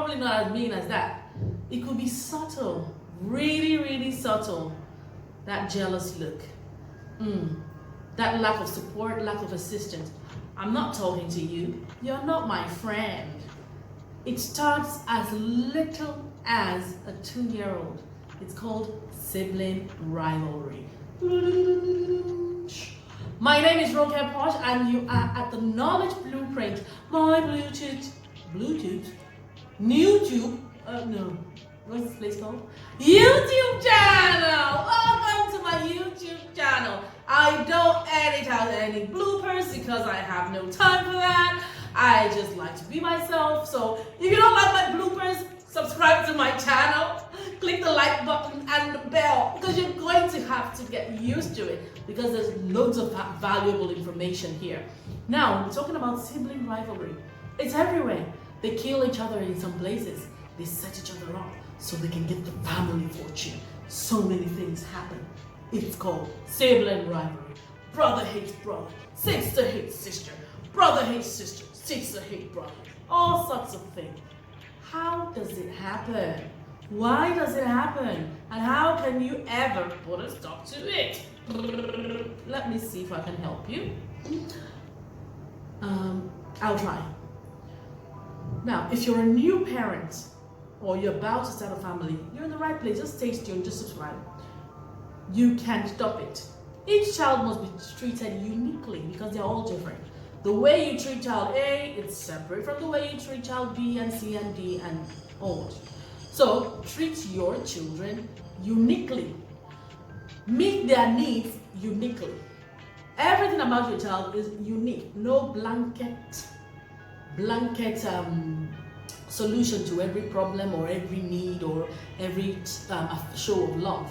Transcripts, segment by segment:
probably not as mean as that. It could be subtle, really, really subtle. That jealous look, that lack of support, lack of assistance. I'm not talking to you. You're not my friend. It starts as little as a 2-year-old. It's called sibling rivalry. My name is RonkePosh, and you are at the Knowledge Blueprint, my what's this place called? YouTube channel! Welcome to my YouTube channel. I don't edit out any bloopers because I have no time for that. I just like to be myself. So if you don't like my bloopers, subscribe to my channel, click the like button and the bell, because you're going to have to get used to it, because there's loads of valuable information here. Now, we're talking about sibling rivalry. It's everywhere. They kill each other in some places. They set each other up so they can get the family fortune. So many things happen. It's called sibling rivalry. Brother hates brother, sister hates sister, brother hates sister, sister hates brother. All sorts of things. How does it happen? Why does it happen? And how can you ever put a stop to it? Let me see if I can help you. I'll try. Now, if you're a new parent or you're about to start a family, you're in the right place. Just stay tuned, just subscribe. You can't stop it. Each child must be treated uniquely because they're all different. The way you treat child A, it's separate from the way you treat child B and C and D and all. So treat your children uniquely. Meet their needs uniquely. Everything about your child is unique. No blanket solution to every problem or every need or every show of love.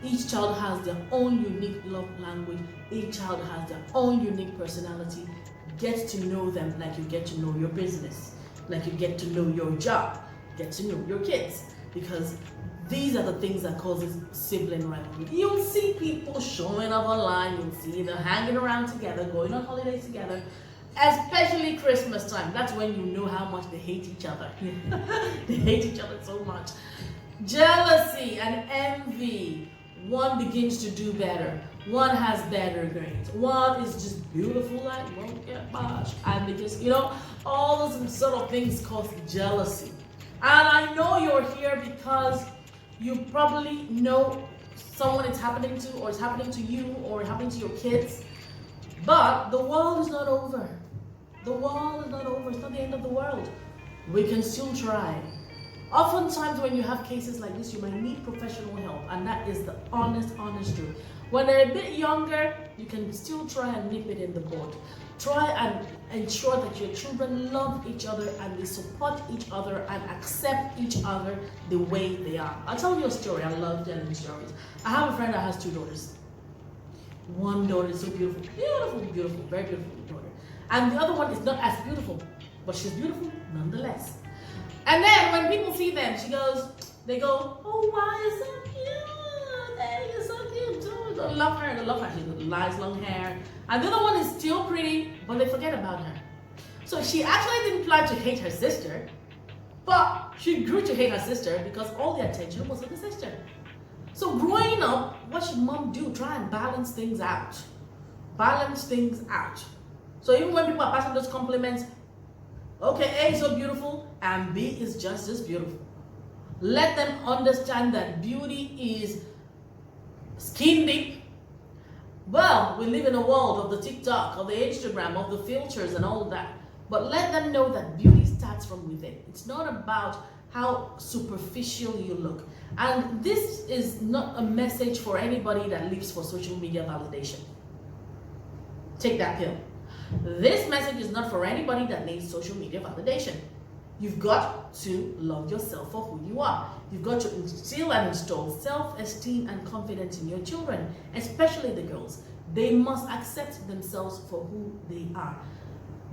Each child has their own unique love language. Each child has their own unique personality. Get to know them like you get to know your business, like you get to know your job, get to know your kids, because these are the things that causes sibling rivalry. You'll see people showing up online, you'll see them hanging around together, going on holidays together, especially Christmas time. That's when you know how much they hate each other. They hate each other so much. Jealousy and envy. One begins to do better. One has better grades. One is just beautiful like RonkePosh. And because, all those sort of things cause jealousy. And I know you're here because you probably know someone it's happening to, or it's happening to you, or it's happening to your kids. But the world is not over. The world is not over. It's not the end of the world. We can still try. Oftentimes when you have cases like this, you might need professional help, and that is the honest truth. When they're a bit younger, you can still try and nip it in the bud. Try and ensure that your children love each other and they support each other and accept each other the way they are. I'll tell you a story. I love telling stories. I have a friend that has 2 daughters. One daughter is so beautiful, beautiful, very beautiful daughter. And the other one is not as beautiful, but she's beautiful nonetheless. And then when people see them, they go, oh wow, you're so cute. Hey, you're so cute too. They love her. She's got nice long hair. And the other one is still pretty, but they forget about her. So she actually didn't plan to hate her sister, but she grew to hate her sister because all the attention was on the sister. So growing up, what should mom do? Try and balance things out. Balance things out. So even when people are passing those compliments, okay, A is so beautiful and B is just as beautiful. Let them understand that beauty is skin deep. Well, we live in a world of the TikTok, of the Instagram, of the filters and all of that. But let them know that beauty starts from within. It's not about how superficial you look. And this is not a message for anybody that lives for social media validation. Take that pill. This message is not for anybody that needs social media validation. You've got to love yourself for who you are. You've got to instill and install self-esteem and confidence in your children, especially the girls. They must accept themselves for who they are.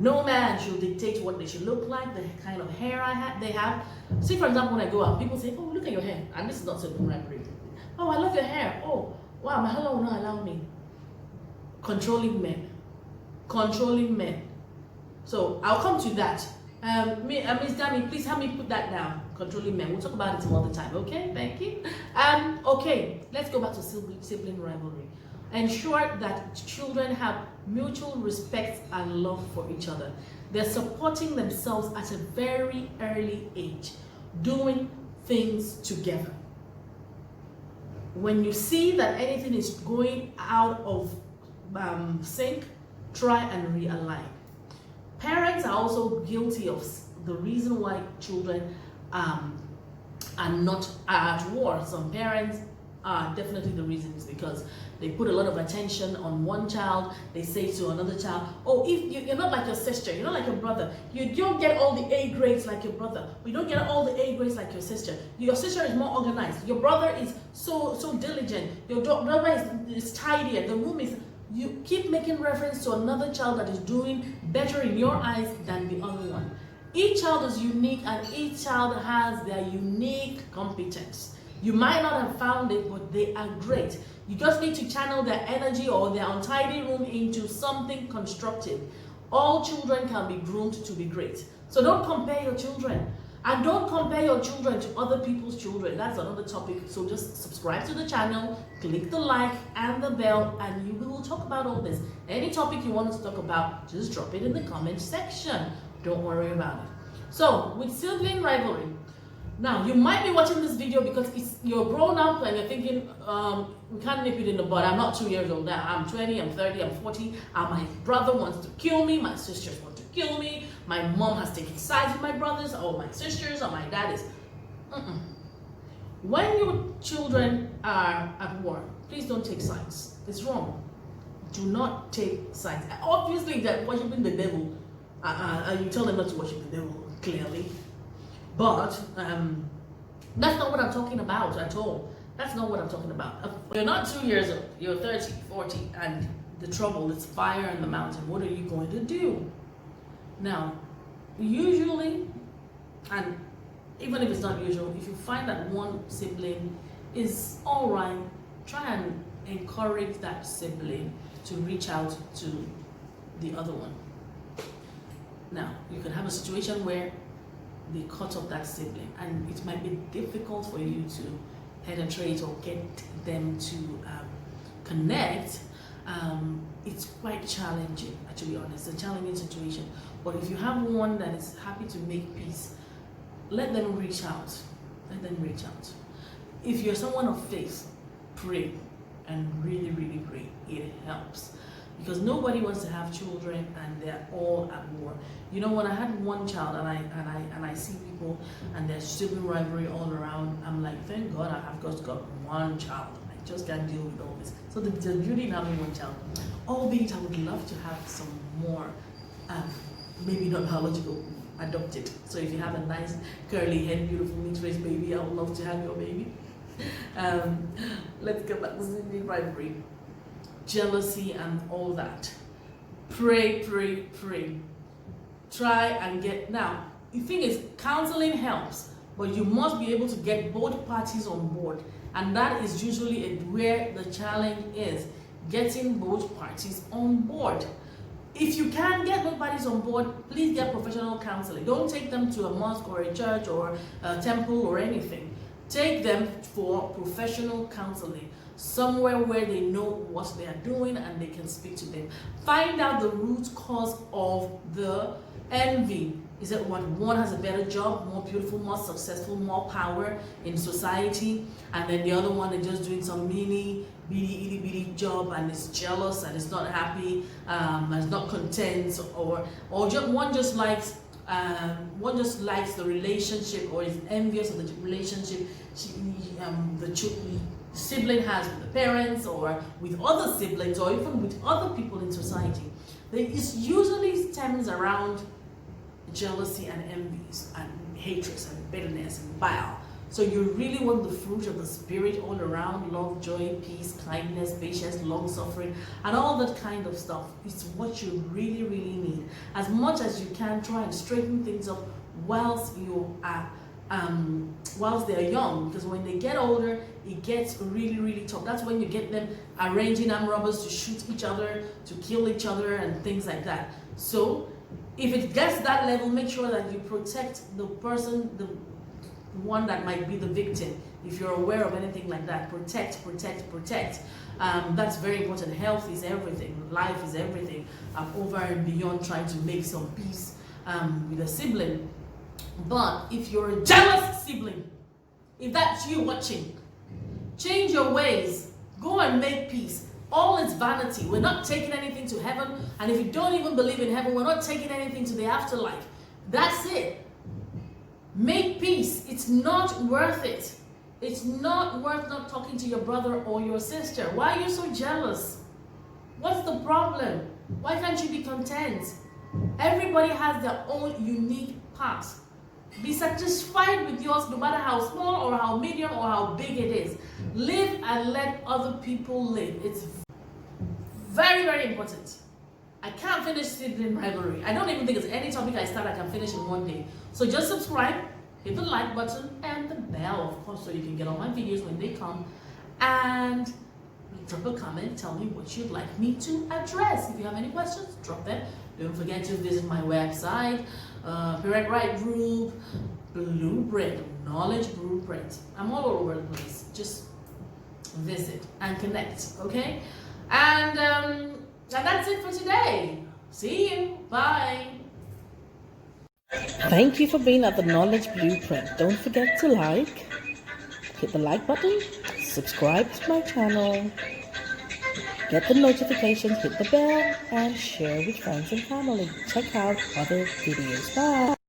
No man should dictate what they should look like, the kind of hair they have. See, for example, when I go out, people say, oh, look at your hair. And this is not sibling rivalry. Oh, I love your hair. Oh, wow, my hello will not allow me. Controlling men. Controlling men. So I'll come to that. Miss Dami, please help me put that down. Controlling men. We'll talk about it some other time. Okay, thank you. Okay, let's go back to sibling rivalry. Ensure that children have mutual respect and love for each other. They're supporting themselves at a very early age, doing things together. When you see that anything is going out of sync, try and realign. Parents are also guilty of the reason why children are at war. Some parents are definitely the reasons because they put a lot of attention on one child. They say to another child, oh, if you're not like your sister, you're not like your brother, you don't get all the A grades like your brother, we don't get all the A grades like your sister is more organized, your brother is so diligent, your brother is tidier, the room is, you keep making reference to another child that is doing better in your eyes than the other one. Each child is unique and each child has their unique competence. You might not have found it, but they are great. You just need to channel their energy or their untidy room into something constructive. All children can be groomed to be great. So don't compare your children. And don't compare your children to other people's children. That's another topic. So just subscribe to the channel, click the like and the bell, and we will talk about all this. Any topic you want us to talk about, just drop it in the comment section. Don't worry about it. So with sibling rivalry, now you might be watching this video because you're grown up and you're thinking, we can't nip it in the bud. I'm not 2 years old now. I'm 20, I'm 30, I'm 40, and my brother wants to kill me, my sisters want to kill me, my mom has taken sides with my brothers or my sisters or my dad is. When your children are at war, please don't take sides. It's wrong. Do not take sides. Obviously, they're worshiping the devil. You tell them not to worship the devil, clearly. But that's not what I'm talking about at all. That's not what I'm talking about. You're not 2 years old, you're 30, 40, and the trouble is fire in the mountain. What are you going to do? Now, usually, and even if it's not usual, if you find that one sibling is all right, try and encourage that sibling to reach out to the other one. Now, you can have a situation where they cut off that sibling and it might be difficult for you to penetrate or get them to connect. It's quite challenging, to be honest, a challenging situation. But if you have one that is happy to make peace, let them reach out. Let them reach out. If you're someone of faith, pray and really, really pray. It helps. Because nobody wants to have children and they're all at war. You know, when I had one child and I see people and there's sibling rivalry all around, I'm like, thank God I have just got one child. I just can't deal with all this. So the beauty in having one child. Albeit I would love to have some more, maybe not biological, adopted. So if you have a nice curly head, beautiful mixed-race baby, I would love to have your baby. Let's get back to sibling rivalry. Jealousy and all that. Pray, pray, pray. Try and get, now, the thing is, counseling helps, but you must be able to get both parties on board. And that is usually where the challenge is, getting both parties on board. If you can't get both parties on board, please get professional counseling. Don't take them to a mosque or a church or a temple or anything. Take them for professional counseling. Somewhere where they know what they are doing and they can speak to them. Find out the root cause of the envy. Is it what one has a better job, more beautiful, more successful, more power in society, and then the other one is just doing some bitty job and is jealous and is not happy, and is not content, or one just likes the relationship or is envious of the relationship the sibling has with the parents or with other siblings or even with other people in society. It usually stems around jealousy and envies and hatreds and bitterness and bile. So you really want the fruit of the spirit all around: love, joy, peace, kindness, patience, long suffering, and all that kind of stuff. It's what you really, really need. As much as you can, try and straighten things up whilst you are whilst they're young, because when they get older, it gets really, really tough. That's when you get them arranging armed robbers to shoot each other, to kill each other, and things like that. So If it gets that level, make sure that you protect the person, the one that might be the victim. If you're aware of anything like that, protect. That's very important. Health is everything. Life is everything. Over and beyond trying to make some peace with a sibling. But if you're a jealous sibling, if that's you watching, change your ways. Go and make peace. All is vanity. We're not taking anything to heaven. And if you don't even believe in heaven, we're not taking anything to the afterlife. That's it. Make peace. It's not worth it. It's not worth not talking to your brother or your sister. Why are you so jealous? What's the problem? Why can't you be content? Everybody has their own unique path. Be satisfied with yours, no matter how small or how medium or how big it is. Live and let other people live. It's very, very important. I can't finish Sibling Rivalry. I don't even think it's any topic I start I can finish in one day. So just subscribe, hit the like button and the bell, of course, so you can get all my videos when they come. And drop a comment, tell me what you'd like me to address. If you have any questions, drop them. Don't forget to visit my website, Parent Right Group, Blueprint, Knowledge Blueprint. I'm all over the place. Just visit and connect, okay? And that's it for today. See you. Bye. Thank you for being at the Knowledge Blueprint. Don't forget to hit the like button, subscribe to my channel, get the notifications, hit the bell, and share with friends and family. Check out other videos. Bye.